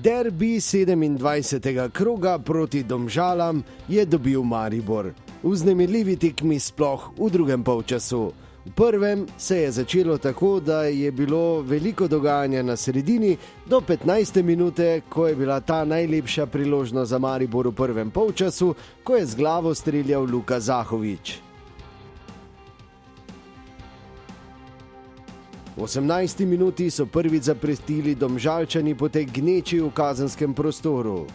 Derbi 27. kroga proti Domžalam je dobil Maribor. V vznemirljivi tekmi sploh v drugem polčasu. V prvem se je začelo tako, da je bilo veliko dogajanja na sredini do 15. minute, ko je bila ta najlepša priložnost za Maribor v prvem polčasu, ko je z glavo streljal Luka Zahovič. V 18. minuti so prvič zaprestili Domžalčani po tej gneči v kazenskem prostoru.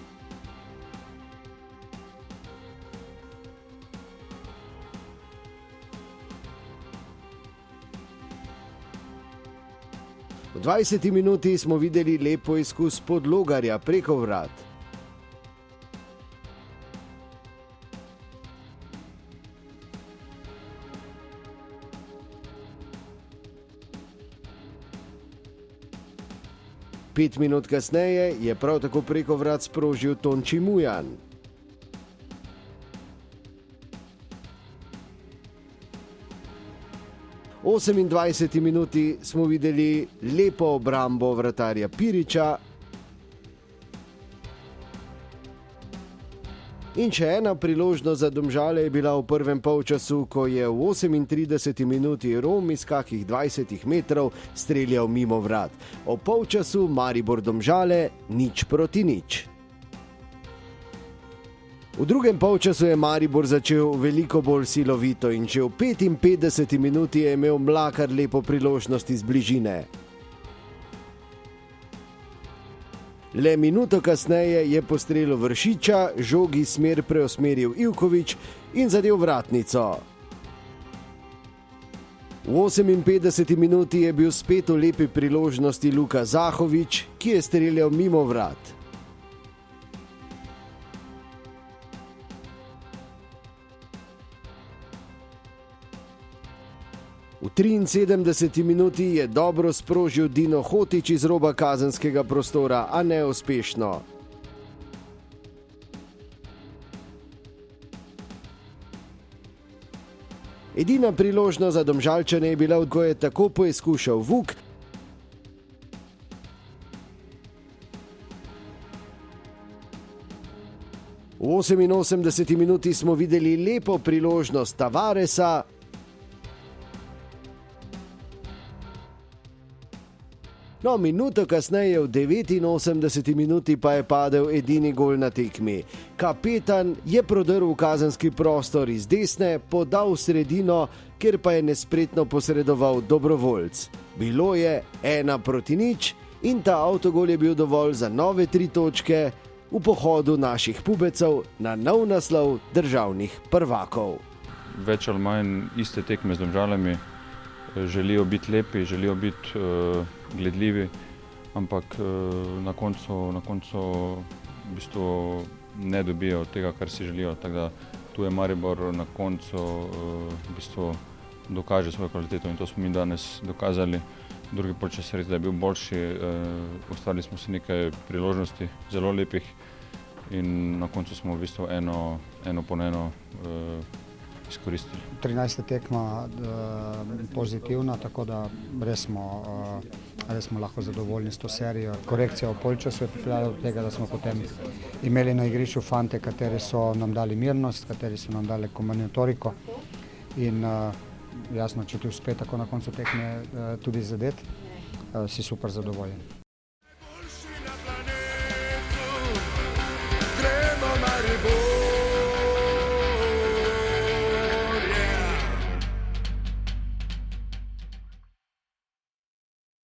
V 20. minuti smo videli lep poizkus Podlogarja preko vrat. Pet minut kasneje je prav tako preko vrat sprožil Tonči Mujan. V 28. minuti smo videli lepo obrambo vratarja Piriča in še ena priložnost za Domžale je bila v prvem polčasu, ko je v 38. minuti Rom iz kakih 20 metrov streljal mimo vrat. O polčasu Maribor Domžale 0:0. V drugem polčasu je Maribor začel veliko bolj silovito in že v 55. minuti je imel Mlakar lepo priložnost iz bližine. Le minuto kasneje je po strelu Vršiča žogi smer preusmeril Ivković in zadel vratnico. V 58. minuti je bil spet v lepi priložnosti Luka Zahovič, ki je streljal mimo vrat. V 73. minuti je dobro sprožil Dino Hotić iz roba kazenskega prostora, a neuspešno. Edina priložnost za Domžalčane je bila, ko je tako poizkušal Vuk, v 88. minuti smo videli lepo priložnost Tavaresa, no, minuto kasneje v 89. minuti pa je padel edini gol na tekmi. Kapetan je prodrl v kazenski prostor iz desne, podal v sredino, kjer pa je nespretno posredoval Dobrovoljc. Bilo je 1:0 in ta avtogol je bil dovolj za nove 3 točke v pohodu naših pubecev na nov naslov državnih prvakov. Več ali manj iste tekme z Domžalami. Želijo biti lepi, želijo biti gledljivi, ampak na koncu v bistvu ne dobijo tega, kar si želijo. Tako da tu je Maribor na koncu v bistvu dokaže svojo kvaliteto in to smo mi danes dokazali. Drugi polčas res, da je bil boljši, ustvarili smo si nekaj priložnosti, zelo lepih in na koncu smo v bistvu eno po eno izkoristili. 13. tekma pozitivna, tako da res smo lahko zadovoljni s to serijo. Korekcija v polčasu je pripeljala do tega, da smo potem imeli na igrišču fante, kateri so nam dali mirnost, kateri so nam dali kombinatoriko in jasno, če ti uspe tako na koncu tekme tudi zadeti, si super zadovoljen.